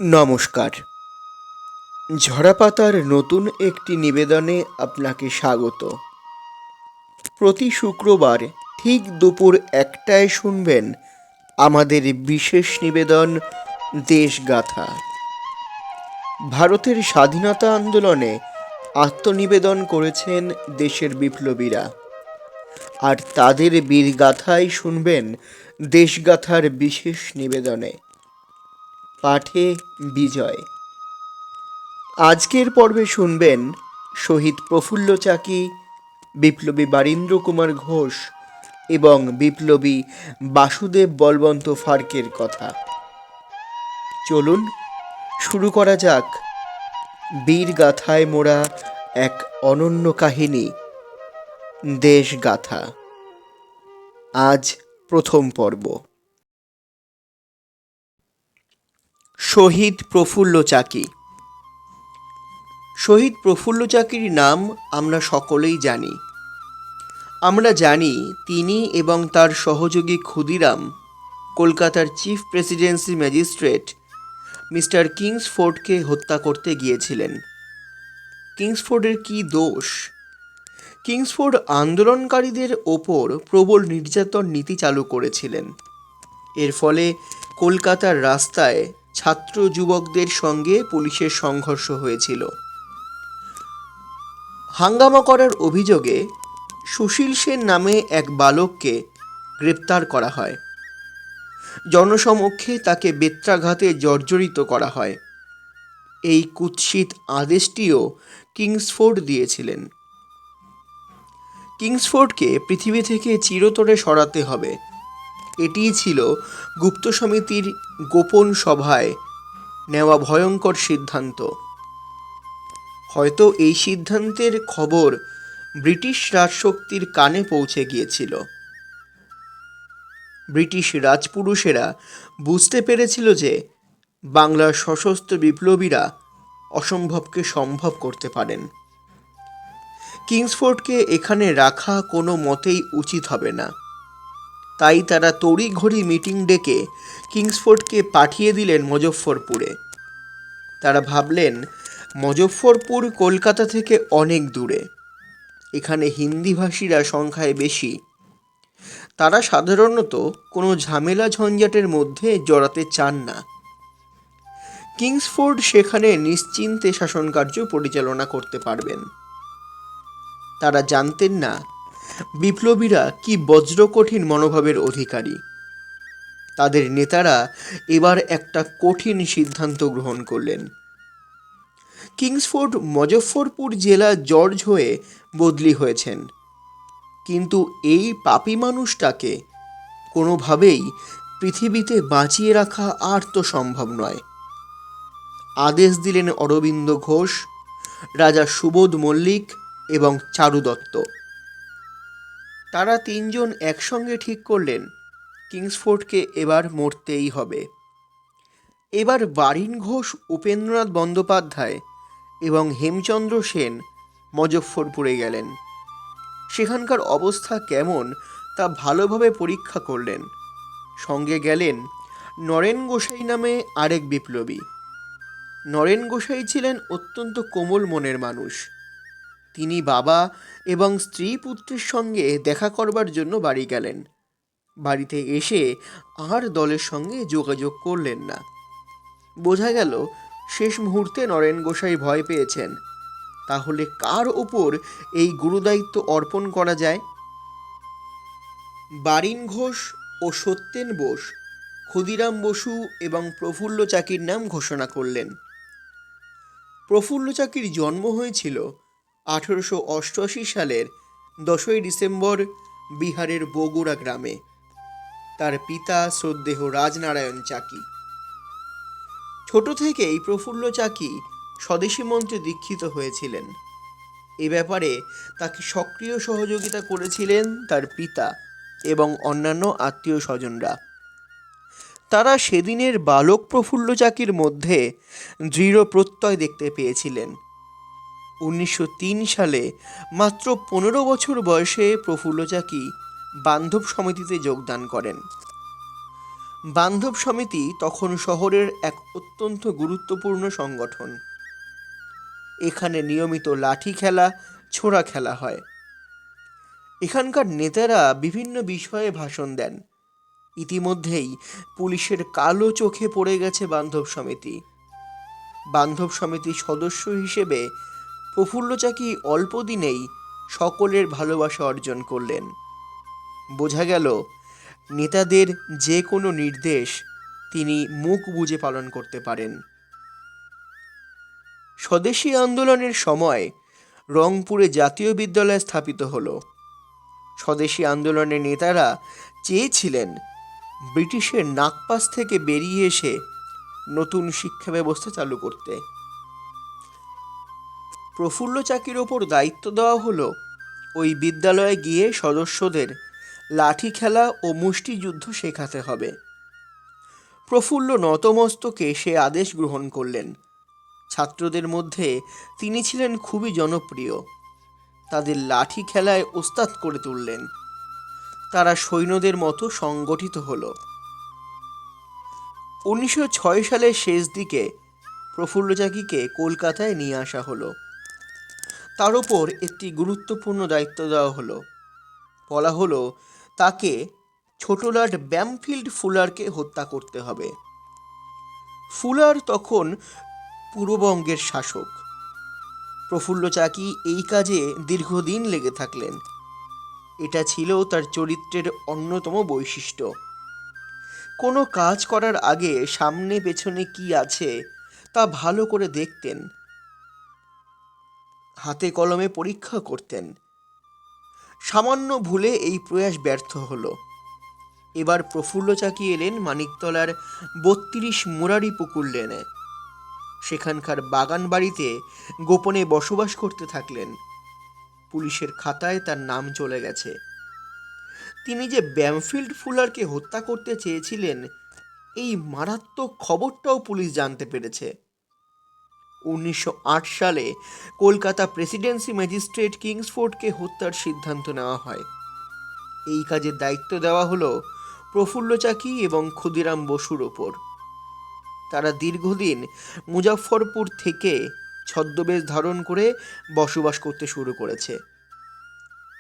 নমস্কার। ঝরাপাতার নতুন একটি নিবেদনে আপনাকে স্বাগত। প্রতি শুক্রবার ঠিক দুপুর 1টায় শুনবেন আমাদের বিশেষ নিবেদন দেশগাথা। ভারতের স্বাধীনতা আন্দোলনে আত্মনিবেদন করেছেন দেশের বিপ্লবীরা, আর তাদের বীরগাথাই শুনবেন দেশগাথার বিশেষ নিবেদনে। পাঠে বিজয়। আজকের পর্বে শুনবেন শহীদ প্রফুল্ল চাকি, বিপ্লবী বারীন্দ্র কুমার ঘোষ এবং বিপ্লবী বাসুদেব বলবন্ত ফার্কের কথা। চলুন শুরু করা যাক বীরগাথায় মোড়া এক অনন্য কাহিনী, দেশগাথা। আজ প্রথম পর্ব। শহীদ প্রফুল্ল চাকি। শহীদ প্রফুল্ল চাকির নাম আমরা সকলেই জানি। আমরা জানি তিনি এবং তার সহযোগী ক্ষুদিরাম কলকাতার চিফ প্রেসিডেন্সি ম্যাজিস্ট্রেট মিস্টার কিংসফোর্ডকে হত্যা করতে গিয়েছিলেন। কিংসফোর্ডের কী দোষ? কিংসফোর্ড আন্দোলনকারীদের ওপর প্রবল নির্যাতন নীতি চালু করেছিলেন। এর ফলে কলকাতার রাস্তায় ছাত্র যুবকদের সঙ্গে পুলিশের সংঘর্ষ হয়েছিল। হাঙ্গামা করার অভিযোগে সুশীল সেন নামে এক বালককে গ্রেপ্তার করা হয়। জনসমক্ষে তাকে বেত্রাঘাতে জর্জরিত করা হয়। এই কুৎসিত আদেশটিও কিংসফোর্ড দিয়েছিলেন। কিংসফোর্ডকে পৃথিবী থেকে চিরতরে সরাতে হবে, এটিই ছিল গুপ্ত সমিতির গোপন সভায় নেওয়া ভয়ঙ্কর সিদ্ধান্ত। হয়তো এই সিদ্ধান্তের খবর ব্রিটিশ রাজশক্তির কানে পৌঁছে গিয়েছিল। ব্রিটিশ রাজপুরুষেরা বুঝতে পেরেছিল যে বাংলার সশস্ত্র বিপ্লবীরা অসম্ভবকে সম্ভব করতে পারেন। কিংসফোর্ডকে এখানে রাখা কোনো মতেই উচিত হবে না। তাই তারা তড়িঘড়ি মিটিং ডেকে কিংসফোর্ডকে পাঠিয়ে দিলেন মুজফ্ফরপুরে। তারা ভাবলেন, মুজফ্ফরপুর কলকাতা থেকে অনেক দূরে, এখানে হিন্দিভাষীরা সংখ্যায় বেশি। তারা সাধারণত কোনো ঝামেলা ঝঞ্ঝাটের মধ্যে জড়াতে চান না। কিংসফোর্ড সেখানে নিশ্চিন্তে শাসনকার্য পরিচালনা করতে পারবেন। তারা জানতেন না বিপ্লবীরা কি বজ্রকঠিন মনোভাবের অধিকারী। তাদের নেতারা এবার একটা কঠিন সিদ্ধান্ত গ্রহণ করলেন। কিংসফোর্ড মুজফ্ফরপুর জেলা জজ হয়ে বদলি হয়েছেন, কিন্তু এই পাপী মানুষটাকে কোনোভাবেই পৃথিবীতে বাঁচিয়ে রাখা আর তো সম্ভব নয়। আদেশ দিলেন অরবিন্দ ঘোষ, রাজা সুবোধ মল্লিক এবং চারু দত্ত। তারা তিনজন একসঙ্গে ঠিক করলেন কিংসফোর্ডকে এবার মরতেই হবে। এবার বারীন ঘোষ, উপেন্দ্রনাথ বন্দ্যোপাধ্যায় এবং হেমচন্দ্র সেন মুজফ্ফরপুরে গেলেন। সেখানকার অবস্থা কেমন তা ভালোভাবে পরীক্ষা করলেন। সঙ্গে গেলেন নরেন গোসাই নামে আরেক বিপ্লবী। নরেন গোসাই ছিলেন অত্যন্ত কোমল মনের মানুষ। তিনি বাবা এবং স্ত্রী পুত্রের সঙ্গে দেখা করবার জন্য বাড়ি গেলেন। বাড়িতে এসে আর দলের সঙ্গে যোগাযোগ করলেন না। বোঝা গেল শেষ মুহূর্তে নরেন গোসাই ভয় পেয়েছেন। তাহলে কার ওপর এই গুরুদায়িত্ব অর্পণ করা যায়? বারীন ঘোষ ও সত্যেন বোস ক্ষুদিরাম বসু এবং প্রফুল্ল চাকির নাম ঘোষণা করলেন। প্রফুল্ল চাকির জন্ম হয়েছিল 1888 সালের 10ই ডিসেম্বর বিহারের বগুড়া গ্রামে। তার পিতা শ্রদ্ধেয় রাজনারায়ণ চাকি। ছোট থেকেই প্রফুল্ল চাকি স্বদেশী মন্ত্রে দীক্ষিত হয়েছিলেন। এ ব্যাপারে তাকে সক্রিয় সহযোগিতা করেছিলেন তার পিতা এবং অন্যান্য আত্মীয় স্বজনরা। তারা সেদিনের বালক প্রফুল্ল চাকির মধ্যে দৃঢ় প্রত্যয় দেখতে পেয়েছিলেন। 1903 সালে মাত্র 15 বছর বয়সে প্রফুল্ল চাকি বান্ধব সমিতিতে যোগদান করেন। বান্ধব সমিতি তখন শহরের এক অত্যন্ত গুরুত্বপূর্ণ সংগঠন। এখানে নিয়মিত লাঠি খেলা, ছোড়া খেলা হয়। এখানকার নেতারা বিভিন্ন বিষয়ে ভাষণ দেন। ইতিমধ্যেই পুলিশের কালো চোখে পড়ে গেছে বান্ধব সমিতি। বান্ধব সমিতির সদস্য হিসেবে প্রফুল্ল চাকি অল্প দিনেই সকলের ভালোবাসা অর্জন করলেন। বোঝা গেল নেতাদের যে কোনো নির্দেশ তিনি মুখ বুজে পালন করতে পারেন। স্বদেশী আন্দোলনের সময় রংপুরে জাতীয় বিদ্যালয় স্থাপিত হলো। স্বদেশী আন্দোলনের নেতারা চেয়েছিলেন ব্রিটিশের নাগপাশ থেকে বেরিয়ে এসে নতুন শিক্ষা ব্যবস্থা চালু করতে। প্রফুল্ল চাকির ওপর দায়িত্ব দেওয়া হলো ওই বিদ্যালয়ে গিয়ে সদস্যদের লাঠি খেলা ও মুষ্টিযুদ্ধ শেখাতে হবে। প্রফুল্ল নতমস্তকে সে আদেশ গ্রহণ করলেন। ছাত্রদের মধ্যে তিনি ছিলেন খুবই জনপ্রিয়। তাদের লাঠি খেলায় ওস্তাদ করে তুললেন। তারা সৈন্যদের মতো সংগঠিত হলো। 1906 সালের শেষ দিকে প্রফুল্ল চাকিকে কলকাতায় নিয়ে আসা হলো। তার ওপর একটি গুরুত্বপূর্ণ দায়িত্ব দেওয়া হলো। বলা হলো তাকে ছোট লর্ড ব্যামফিল্ড ফুলারকে হত্যা করতে হবে। ফুলার তখন পূর্ববঙ্গের শাসক। প্রফুল্ল চাকি এই কাজে দীর্ঘদিন লেগে থাকলেন। এটা ছিল তার চরিত্রের অন্যতম বৈশিষ্ট্য। কোনো কাজ করার আগে সামনে পেছনে কি আছে তা ভালো করে দেখতেন, হাতে কলমে পরীক্ষা করতেন। সামান্য ভুলে এই প্রয়াস ব্যর্থ হলো। এবার প্রফুল্ল চাকি এলেন মানিকতলার 32 মুরারি পুকুর লেনে। সেখানকার বাগান বাড়িতে গোপনে বসবাস করতে থাকলেন। পুলিশের খাতায় তার নাম চলে গেছে। তিনি যে ব্যামফিল্ড ফুলারকে হত্যা করতে চেয়েছিলেন এই মারাত্মক খবরটাও পুলিশ জানতে পেরেছে। 1908 সালে কলকাতা প্রেসিডেন্সি ম্যাজিস্ট্রেট কিংসফোর্ডকে হত্যার সিদ্ধান্ত নেওয়া হয়। এই কাজের দায়িত্ব দেওয়া হলো প্রফুল্ল চাকি এবং ক্ষুদিরাম বসুর ওপর। তারা দীর্ঘদিন মুজাফফরপুর থেকে ছদ্মবেশ ধারণ করে বসবাস করতে শুরু করেছে।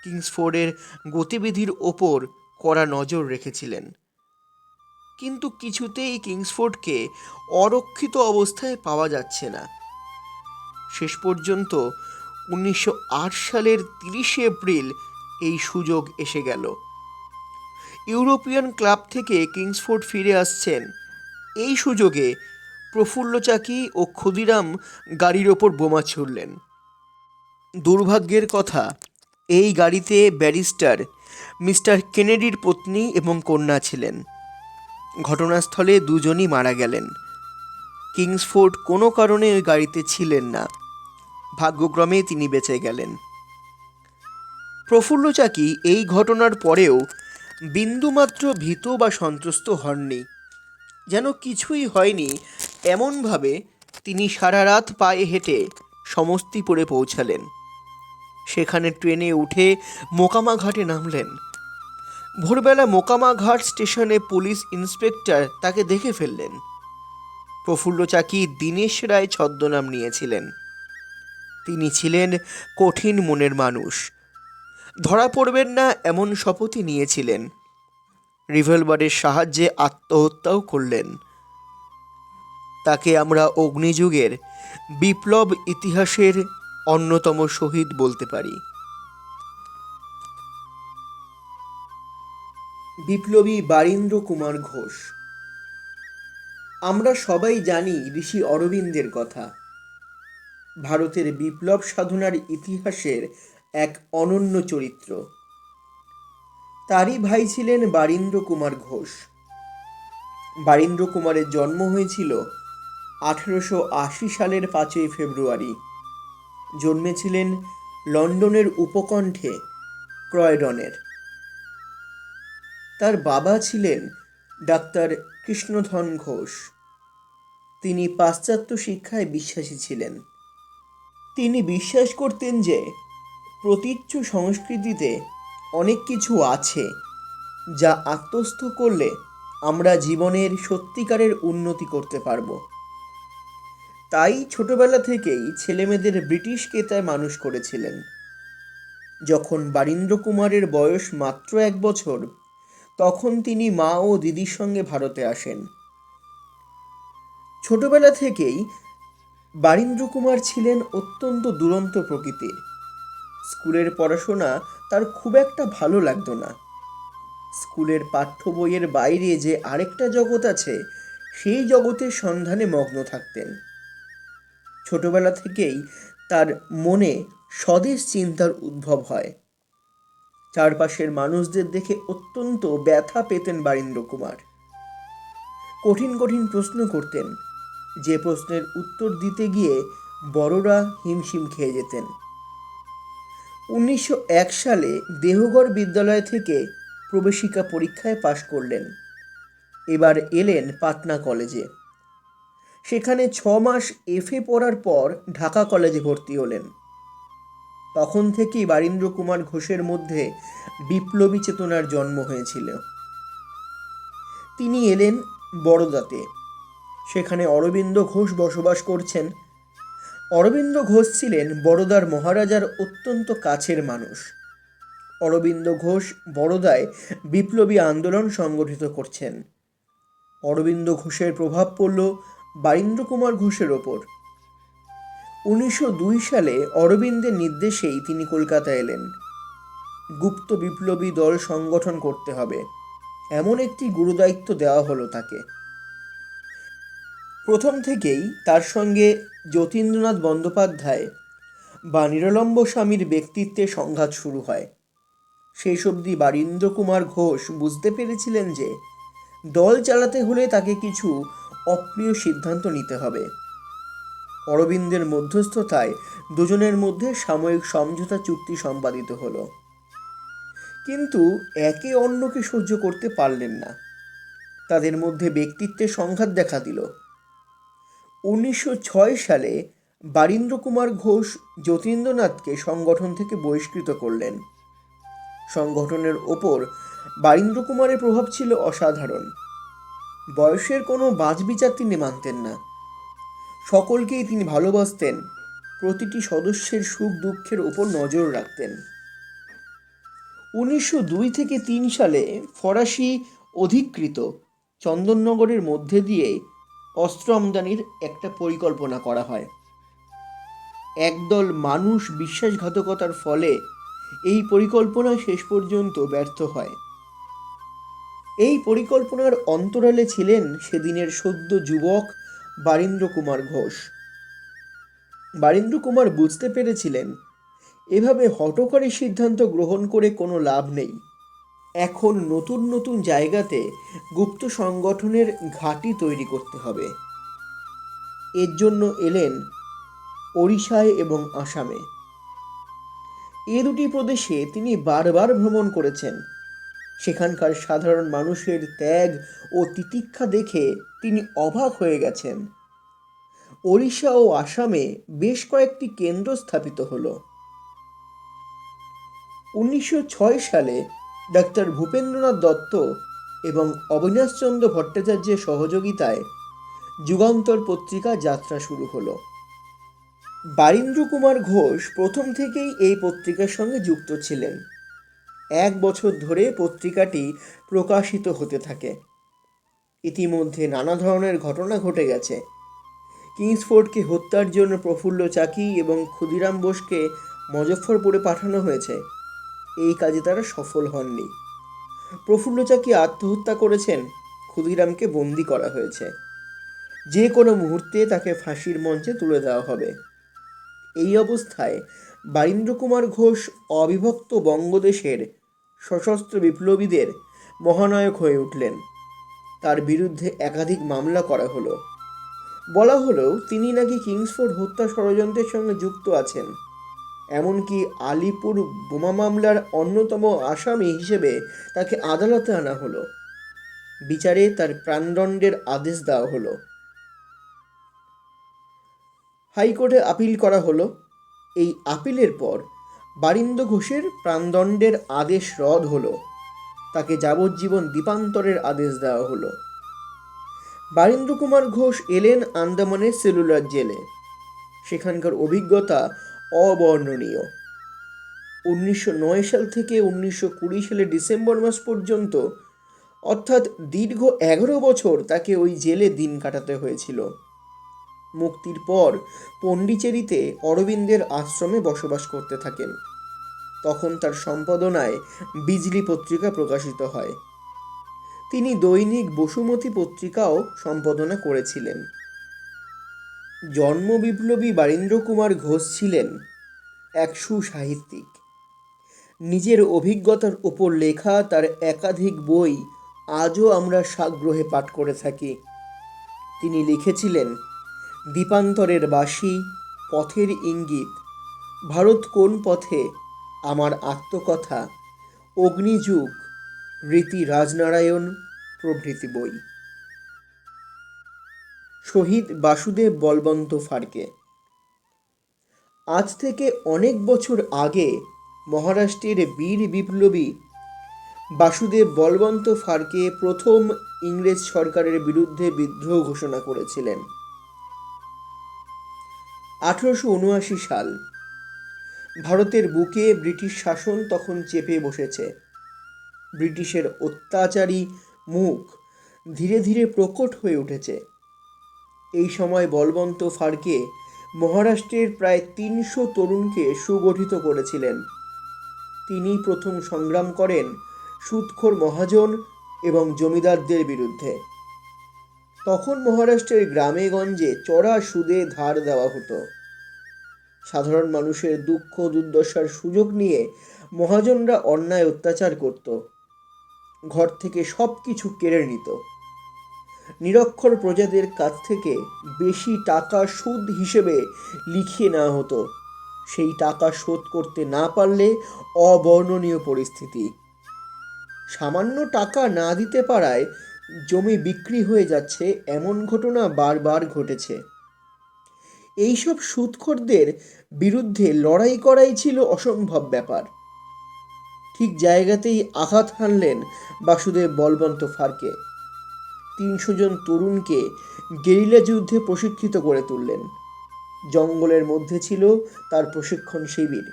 কিংসফোর্ডের গতিবিধির ওপর কড়া নজর রেখেছিলেন, কিন্তু কিছুতেই কিংসফোর্ডকে অরক্ষিত অবস্থায় পাওয়া যাচ্ছে না। শেষ পর্যন্ত 1908 সালের 30 এপ্রিল এই সুযোগ এসে গেল। ইউরোপিয়ান ক্লাব থেকে কিংসফোর্ড ফিরে আসছেন। এই সুযোগে প্রফুল্ল চাকি ও ক্ষুদিরাম গাড়ির ওপর বোমা ছুড়লেন। দুর্ভাগ্যের কথা, এই গাড়িতে ব্যারিস্টার মিস্টার কেনেডির পত্নী এবং কন্যা ছিলেন। ঘটনাস্থলে দুজনই মারা গেলেন। কিংসফোর্ড কোনো কারণে ওই গাড়িতে ছিলেন না। ভাগ্যক্রমে তিনি বেঁচে গেলেন। প্রফুল্ল চাকি এই ঘটনার পরেও বিন্দুমাত্র ভীত বা সন্ত্রস্ত হননি। যেন কিছুই হয়নি এমনভাবে তিনি সারা রাত পায়ে হেঁটে সমস্তিপুরে পৌঁছালেন। সেখানে ট্রেনে উঠে মোকামা ঘাটে নামলেন। ভোরবেলা মোকামা ঘাট স্টেশনে পুলিশ ইন্সপেক্টর তাকে দেখে ফেললেন। প্রফুল্ল চাকি দীনেশ রায় ছদ্মনাম নিয়েছিলেন। তিনি ছিলেন কঠিন মনের মানুষ। ধরা পড়বেন না এমন শপথই নিয়েছিলেন। রিভলভারের সাহায্যে আত্মহত্যাও করলেন। তাকে আমরা অগ্নিযুগের বিপ্লব ইতিহাসের অন্যতম শহীদ বলতে পারি। বিপ্লবী বারীন্দ্র কুমার ঘোষ। আমরা সবাই জানি ঋষি অরবিন্দের কথা। ভারতের বিপ্লব সাধনার ইতিহাসের এক অনন্য চরিত্র। তারই ভাই ছিলেন বারীন্দ্র কুমার ঘোষ। বারীন্দ্র কুমারের জন্ম হয়েছিল 1880 সালের 5 ফেব্রুয়ারি। জন্মেছিলেন লন্ডনের উপকণ্ঠে ক্রয়ডনের। তার বাবা ছিলেন ডাক্তার কৃষ্ণধন ঘোষ। তিনি পাশ্চাত্য শিক্ষায় বিশ্বাসী ছিলেন। তিনি বিশ্বাস করতেন যে প্রতীচ্য সংস্কৃতিতে অনেক কিছু আছে যা আত্মস্থ করলে আমরা জীবনের সত্যিকারের উন্নতি করতে পারবো। তাই ছোটবেলা থেকেই ছেলেমেয়েদের ব্রিটিশ কেতায় মানুষ করেছিলেন। যখন বারীন্দ্র কুমারের বয়স মাত্র 1 বছর, তখন তিনি মা ও দিদির সঙ্গে ভারতে আসেন। ছোটবেলা থেকেই বারীন্দ্র কুমার ছিলেন অত্যন্ত দুরন্ত প্রকৃতির। স্কুলের পড়াশোনা তার খুব একটা ভালো লাগতো না। স্কুলের পাঠ্য বইয়ের বাইরে যে আরেকটা জগৎ আছে, সেই জগতের সন্ধানে মগ্ন থাকতেন। ছোটবেলা থেকেই তার মনে স্বদেশ চিন্তার উদ্ভব হয়। চারপাশের মানুষদের দেখে অত্যন্ত ব্যথা পেতেন বারীন্দ্র কুমার। কঠিন কঠিন প্রশ্ন করতেন, যে প্রশ্নের উত্তর দিতে গিয়ে বড়রা হিমশিম খেয়ে যেতেন। 1901 সালে দেহগড় বিদ্যালয় থেকে প্রবেশিকা পরীক্ষায় পাশ করলেন। এবার এলেন পাটনা কলেজে। সেখানে 6 মাস এফএ পড়ার পর ঢাকা কলেজে ভর্তি হলেন। তখন থেকেই বারীন্দ্র কুমার ঘোষের মধ্যে বিপ্লবী চেতনার জন্ম হয়েছিল। তিনি এলেন বরোদাতে। সেখানে অরবিন্দ ঘোষ বসবাস করছেন। অরবিন্দ ঘোষ ছিলেন বরোদার মহারাজার অত্যন্ত কাছের মানুষ। অরবিন্দ ঘোষ বরোদায় বিপ্লবী আন্দোলন সংগঠিত করছেন। অরবিন্দ ঘোষের প্রভাব পড়ল বারীন্দ্র কুমার ঘোষের ওপর। 1902 সালে অরবিন্দের নির্দেশেই তিনি কলকাতা এলেন। গুপ্ত বিপ্লবী দল সংগঠন করতে হবে, এমন একটি গুরুদায়িত্ব দেওয়া হলো তাকে। প্রথম থেকেই তার সঙ্গে যতীন্দ্রনাথ বন্দ্যোপাধ্যায় বা নিরালম্ব স্বামীর ব্যক্তিত্বে সংঘাত শুরু হয়। শেষ অবধি বারীন্দ্র কুমার ঘোষ বুঝতে পেরেছিলেন যে দল চালাতে হলে তাকে কিছু অপ্রিয় সিদ্ধান্ত নিতে হবে। অরবিন্দের মধ্যস্থতায় দুজনের মধ্যে সাময়িক সমঝোতা চুক্তি সম্পাদিত হলো, কিন্তু একে অন্যকে সহ্য করতে পারলেন না। তাদের মধ্যে ব্যক্তিত্বের সংঘাত দেখা দিল। 1906 সালে বারীন্দ্র কুমার ঘোষ যতীন্দ্রনাথকে সংগঠন থেকে বহিষ্কৃত করলেন। সংগঠনের ওপর বারীন্দ্র কুমারের প্রভাব ছিল অসাধারণ। বয়সের কোনো বাছবিচার তিনি মানতেন না। সকলকেই তিনি ভালোবাসতেন, প্রতিটি সদস্যের সুখ দুঃখের ওপর নজর রাখতেন। 1902 থেকে 3 সালে ফরাসি অধিকৃত চন্দননগরের মধ্যে দিয়ে অস্ত্র আমদানির একটা পরিকল্পনা করা হয়। একদল মানুষ বিশ্বাসঘাতকতার ফলে এই পরিকল্পনা শেষ পর্যন্ত ব্যর্থ হয়। এই পরিকল্পনার অন্তরালে ছিলেন সেদিনের সদ্য যুবক বারীন্দ্র কুমার ঘোষ। বারীন্দ্র কুমার বুঝতে পেরেছিলেন এভাবে হঠকারী সিদ্ধান্ত গ্রহণ করে কোনো লাভ নেই। এখন নতুন নতুন জায়গাতে গুপ্ত সংগঠনের ঘাঁটি তৈরি করতে হবে। এর জন্য এলেন ওড়িশায় এবং আসামে। এ দুটি প্রদেশে তিনি বারবার ভ্রমণ করেছেন। সেখানকার সাধারণ মানুষের ত্যাগ ও তিতিক্ষা দেখে তিনি অবাক হয়ে গেছেন। ওড়িশা ও আসামে বেশ কয়েকটি কেন্দ্র স্থাপিত হলো। 1906 সালে ডাক্তার ভূপেন্দ্রনাথ দত্ত এবং অবিনাশচন্দ্র ভট্টাচার্যের সহযোগিতায় যুগান্তর পত্রিকা যাত্রা শুরু হলো। বারীন্দ্র কুমার ঘোষ প্রথম থেকেই এই পত্রিকার সঙ্গে যুক্ত ছিলেন। 1 বছর ধরে পত্রিকাটি প্রকাশিত হতে থাকে। ইতিমধ্যে নানা ধরনের ঘটনা ঘটে গেছে। কিংসফোর্ডকে হত্যার জন্য প্রফুল্ল চাকি এবং ক্ষুদিরাম বোসকে মজফ্ফরপুরে পাঠানো হয়েছে। এই কাজে তারা সফল হননি। প্রফুল্ল চাকি আত্মহত্যা করেছেন, ক্ষুদিরামকে বন্দি করা হয়েছে। যে কোনো মুহূর্তে তাকে ফাঁসির মঞ্চে তুলে দেওয়া হবে। এই অবস্থায় বারীন্দ্র কুমার ঘোষ অবিভক্ত বঙ্গদেশের সশস্ত্র বিপ্লবীদের মহানায়ক হয়ে উঠলেন। তার বিরুদ্ধে একাধিক মামলা করা হলো। বলা হলো তিনি নাকি কিংসফোর্ড হত্যা ষড়যন্ত্রের সঙ্গে যুক্ত আছেন। এমনকি আলিপুর বোমা মামলার অন্যতম আসামি হিসেবে তাকে আদালতে আনা হলো। বিচারে তার প্রাণদণ্ডের আদেশ দেওয়া হলো। হাইকোর্টে আপিল করা হলো। এই আপিলের পর বারীন্দ্র ঘোষের প্রাণদণ্ডের আদেশ রদ হলো। তাকে যাবজ্জীবন দ্বীপান্তরের আদেশ দেওয়া হলো। বারীন্দ্র কুমার ঘোষ এলেন আন্দামানের সেলুলার জেলে। সেখানকার অভিজ্ঞতা অবর্ণনীয়। 1909 সাল থেকে 1920 সালের ডিসেম্বর মাস পর্যন্ত, অর্থাৎ দীর্ঘ 11 বছর তাকে ওই জেলে দিন কাটাতে হয়েছিল। মুক্তির পর পণ্ডিচেরিতে অরবিন্দের আশ্রমে বসবাস করতে থাকেন। তখন তার সম্পাদনায় বিজলি পত্রিকা প্রকাশিত হয়। তিনি দৈনিক বসুমতী পত্রিকাও সম্পাদনা করেছিলেন। জন্মবিপ্লবী বারীন্দ্র কুমার ঘোষ ছিলেন এক সুসাহিত্যিক। নিজের অভিজ্ঞতার উপর লেখা তার একাধিক বই আজও আমরা সাগ্রহে পাঠ করে থাকি। তিনি লিখেছিলেন দ্বীপান্তরের বাসী, পথের ইঙ্গিত, ভারত কোন পথে, আমার আত্মকথা, অগ্নিযুগ, রীতি রাজনারায়ণ প্রভৃতি বই। শহীদ বাসুদেব বলবন্ত ফাড়কে। আজ থেকে অনেক বছর আগে মহারাষ্ট্রের বীর বিপ্লবী বাসুদেব বলবন্ত ফাড়কে প্রথম ইংরেজ সরকারের বিরুদ্ধে বিদ্রোহ ঘোষণা করেছিলেন। 1879 সাল। ভারতের বুকে ব্রিটিশ শাসন তখন চেপে বসেছে। ব্রিটিশের অত্যাচারী মুখ ধীরে ধীরে প্রকট হয়ে উঠেছে। এই সময় বলবন্ত ফাড়কে মহারাষ্ট্রের প্রায় 300 তরুণকে সুগঠিত করেছিলেন। তিনি প্রথম সংগ্রাম করেন সুদখোর মহাজন এবং জমিদারদের বিরুদ্ধে। তখন মহারাষ্ট্রের গ্রামে গঞ্জে চড়া সুদে ধার দেওয়া হতো। সাধারণ মানুষের দুঃখ দুর্দশার সুযোগ নিয়ে মহাজনরা অন্যায় অত্যাচার করত। ঘর থেকে সব কিছু কেড়ে নিত। নিরক্ষর প্রজাদের কাছ থেকে বেশি টাকা সুদ হিসেবে লিখিয়ে নেওয়া হতো। সেই টাকা শোধ করতে না পারলে অবর্ণনীয় পরিস্থিতি। সামান্য টাকা না দিতে পারায় জমি বিক্রি হয়ে যাচ্ছে, এমন ঘটনা বারবার ঘটেছে। এইসব সুদখোরদের বিরুদ্ধে লড়াই করাই ছিল অসম্ভব ব্যাপার। ঠিক জায়গাতেই আঘাত হানলেন বাসুদেব বলবন্ত ফাড়কে। 300 জন তরুণকে গেরিলা যুদ্ধে প্রশিক্ষিত করে তুললেন। জঙ্গলের মধ্যে ছিল তার প্রশিক্ষণ শিবির।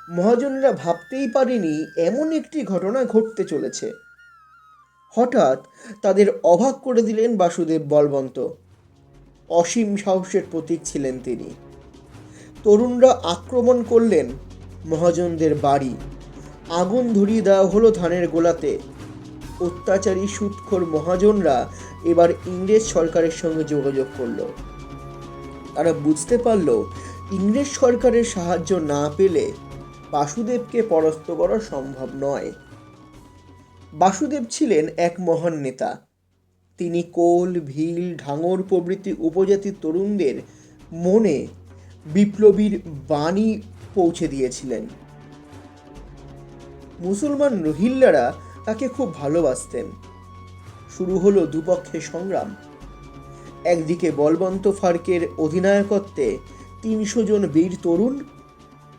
মহাজনরা ভাবতেই পারেনি এমন একটি ঘটনা ঘটতে চলেছে। হঠাৎ তাদের অবাক করে দিলেন বাসুদেব বলবন্ত। অসীম সাহসের প্রতীক ছিলেন তিনি। তরুণরা আক্রমণ করলেন মহাজনদের বাড়ি। আগুন ধরিয়ে দেওয়া হলো ধানের গোলাতে। অত্যাচারী সুদখোর মহাজনরা এবার ইংরেজ সরকারের সঙ্গে যোগাযোগ করল। তারা বুঝতে পারল ইংরেজ সরকারের সাহায্য না পেলে বাসুদেবকে পরাস্ত করা সম্ভব নয়। বাসুদেব ছিলেন এক মহান নেতা। তিনি কোল, ভিল, ঢাঙর প্রভৃতি উপজাতির তরুণদের মনে বিপ্লবীর বাণী পৌঁছে দিয়েছিলেন। মুসলমান রোহিল্লারা তাকে খুব ভালোবাসতেন। শুরু হলো দুপক্ষের সংগ্রাম। একদিকে বলবন্ত ফাড়কের অধিনায়কত্বে 300 জন বীর তরুণ।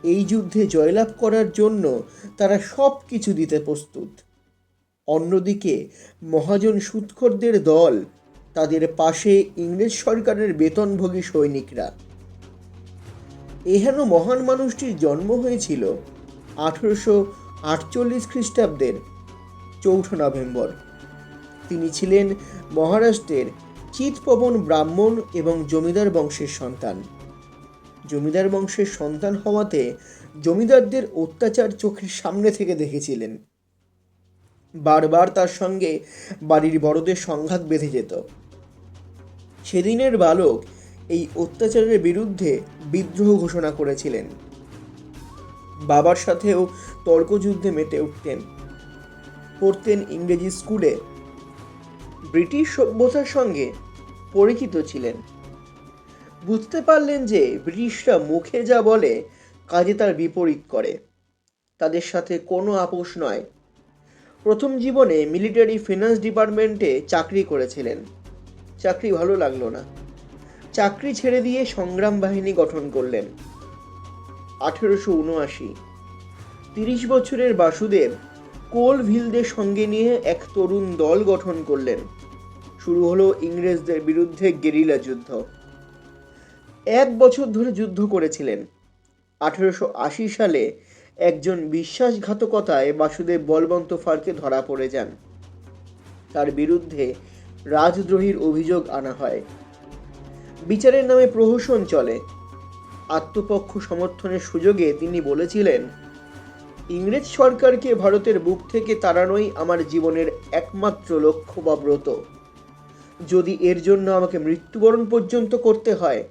এই যুদ্ধে জয়লাভ করার জন্য তারা সব কিছু দিতে প্রস্তুত। অন্যদিকে মহাজন সুদখোরদের দল, তাদের পাশে ইংরেজ সরকারের বেতনভোগী সৈনিকরা। এহেন মহান মানুষটির জন্ম হয়েছিল 1848 খ্রিস্টাব্দের 4 নভেম্বর। তিনি ছিলেন মহারাষ্ট্রের চিৎপবন ব্রাহ্মণ এবং জমিদার বংশের সন্তান। জমিদার বংশের সন্তান হওয়াতে জমিদারদের অত্যাচার চোখের সামনে থেকে দেখেছিলেন। বারবার তার সঙ্গে বাড়ির বড়দের সংঘাত বেঁধে যেত। সেদিনের বালক এই অত্যাচারের বিরুদ্ধে বিদ্রোহ ঘোষণা করেছিলেন। বাবার সাথেও তর্কযুদ্ধে মেতে উঠতেন। পড়তেন ইংরেজি স্কুলে। ব্রিটিশ সভ্যতার সঙ্গে পরিচিত ছিলেন। বুঝতে পারলেন যে ব্রিটিশরা মুখে যা বলে কাজে তার বিপরীত করে। তাদের সাথে কোনো আপোষ নয়। প্রথম জীবনে মিলিটারি ফিনান্স ডিপার্টমেন্টে চাকরি করেছিলেন। চাকরি ভালো লাগলো না। চাকরি ছেড়ে দিয়ে সংগ্রাম বাহিনী গঠন করলেন। 1879 30 বছরের বাসুদেব কোলভিলদের সঙ্গে নিয়ে এক তরুণ দল গঠন করলেন। শুরু হলো ইংরেজদের বিরুদ্ধে গেরিলা যুদ্ধ। 1 বছর ধরে যুদ্ধ করেছিলেন। 1880 সালে একজন বিশ্বাসঘাতকতায় বাসুদেব বলবন্ত ফারকে ধরা পড়ে যান। তার বিরুদ্ধে রাজদ্রোহীর অভিযোগ আনা হয়। বিচারের নামে প্রহসন চলে। আত্মপক্ষ সমর্থনের সুযোগে তিনি বলেছিলেন, ইংরেজ সরকারকে ভারতের বুক থেকে তাড়ানোই আমার জীবনের একমাত্র লক্ষ্য বা ব্রত। যদি এর জন্য আমাকে মৃত্যুবরণ পর্যন্ত করতে হয়,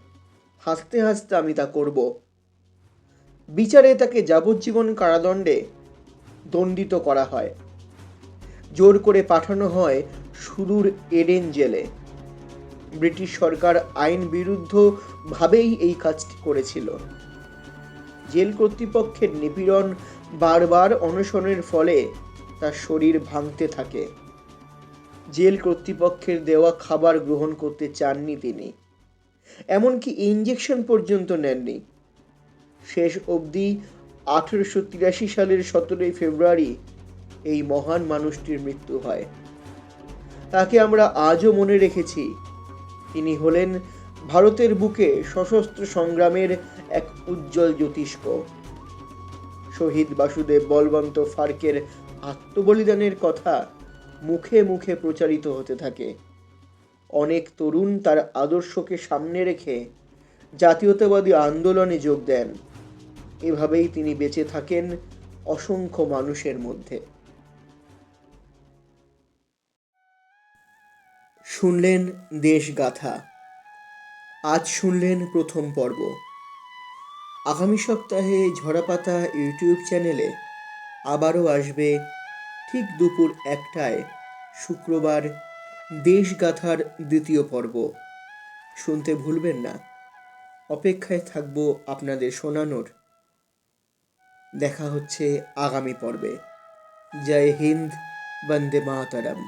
হাসতে হাসতে আমি তা করব। বিচারে তাকে যাবজ্জীবন কারাদণ্ডে দণ্ডিত করা হয়। জোর করে পাঠানো হয় সুদূর এডেন জেলে। ব্রিটিশ সরকার আইন বিরুদ্ধ ভাবেই এই কাজটি করেছিল। জেল কর্তৃপক্ষের নিপীড়ন, বারবার অনশনের ফলে তার শরীর ভাঙতে থাকে। জেল কর্তৃপক্ষের দেওয়া খাবার গ্রহণ করতে চাননি তিনি, এমনকি ইঞ্জেকশন পর্যন্ত নেননি। শেষ অবধি 1883 সালের 17 ফেব্রুয়ারি এই মহান মানুষটির মৃত্যু হয়। তাকে আমরা আজও মনে রেখেছি। তিনি হলেন ভারতের বুকে সশস্ত্র সংগ্রামের এক উজ্জ্বল জ্যোতিষ্ক। শহীদ বাসুদেব বলবন্ত ফারকের আত্মবলিদানের কথা মুখে মুখে প্রচারিত হতে থাকে। অনেক তরুণ তার আদর্শকে সামনে রেখে জাতীয়তাবাদী আন্দোলনে যোগ দেন। এভাবেই তিনি বেঁচে থাকেন অসংখ্য মানুষের মধ্যে। শুনলেন দেশগাথা। আজ শুনলেন প্রথম পর্ব। আগামী সপ্তাহে ঝরাপাতা ইউটিউব চ্যানেলে আবারও আসবে ঠিক দুপুর 1টায় শুক্রবার দেশগাথার দ্বিতীয় পর্ব। শুনতে ভুলবেন না। অপেক্ষায় থাকবো আপনাদের শোনানোর। দেখা হচ্ছে আগামী পর্বে। জয় হিন্দ, বন্দে মাতরম।